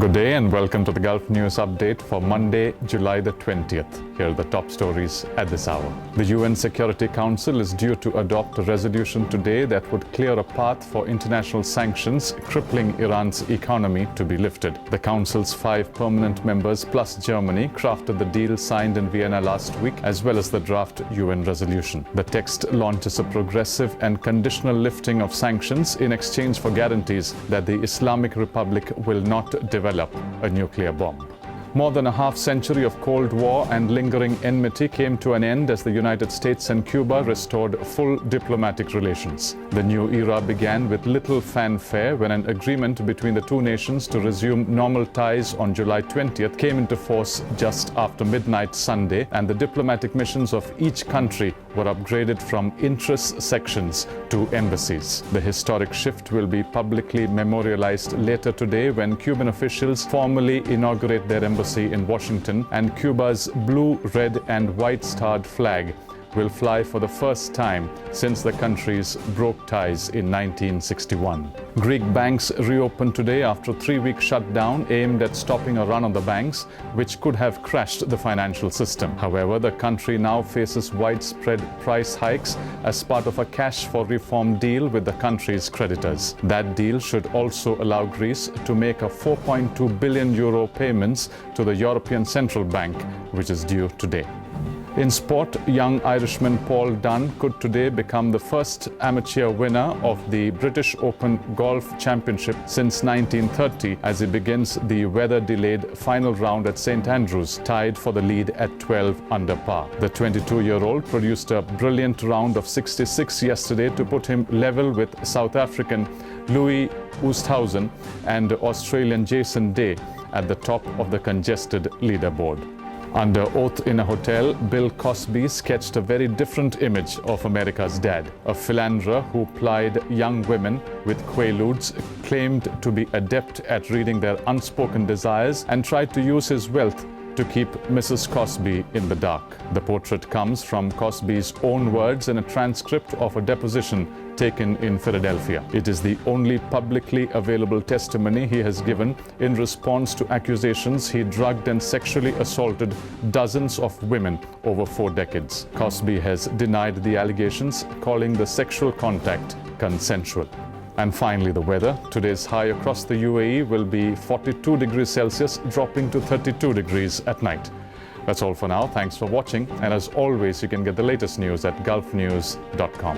Good day and welcome to the Gulf News Update for Monday, July the 20th. Here are the top stories at this hour. The UN Security Council is due to adopt a resolution today that would clear a path for international sanctions crippling Iran's economy to be lifted. The Council's 5 permanent members plus Germany crafted the deal signed in Vienna last week, as well as the draft UN resolution. The text launches a progressive and conditional lifting of sanctions in exchange for guarantees that the Islamic Republic will not develop a nuclear bomb. More than a half-century of Cold War and lingering enmity came to an end as the United States and Cuba restored full diplomatic relations. The new era began with little fanfare when an agreement between the two nations to resume normal ties on July 20th came into force just after midnight Sunday, and the diplomatic missions of each country were upgraded from interest sections to embassies. The historic shift will be publicly memorialized later today when Cuban officials formally inaugurate their embassy in Washington, and Cuba's blue, red, and white starred flag will fly for the first time since the countries broke ties in 1961. Greek banks reopened today after a 3-week shutdown aimed at stopping a run on the banks, which could have crashed the financial system. However, the country now faces widespread price hikes as part of a cash for reform deal with the country's creditors. That deal should also allow Greece to make a €4.2 billion payments to the European Central Bank, which is due today. In sport, young Irishman Paul Dunne could today become the first amateur winner of the British Open Golf Championship since 1930 as he begins the weather-delayed final round at St Andrews, tied for the lead at 12 under par. The 22-year-old produced a brilliant round of 66 yesterday to put him level with South African Louis Oosthuizen and Australian Jason Day at the top of the congested leaderboard. Under oath in a hotel, Bill Cosby sketched a very different image of America's dad. A philanderer who plied young women with quaaludes, claimed to be adept at reading their unspoken desires, and tried to use his wealth to keep Mrs. Cosby in the dark. The portrait comes from Cosby's own words in a transcript of a deposition taken in Philadelphia. It is the only publicly available testimony he has given in response to accusations he drugged and sexually assaulted dozens of women over 4 decades. Cosby has denied the allegations, calling the sexual contact consensual. And finally, the weather. Today's high across the UAE will be 42 degrees Celsius, dropping to 32 degrees at night. That's all for now. Thanks for watching. And as always, you can get the latest news at gulfnews.com.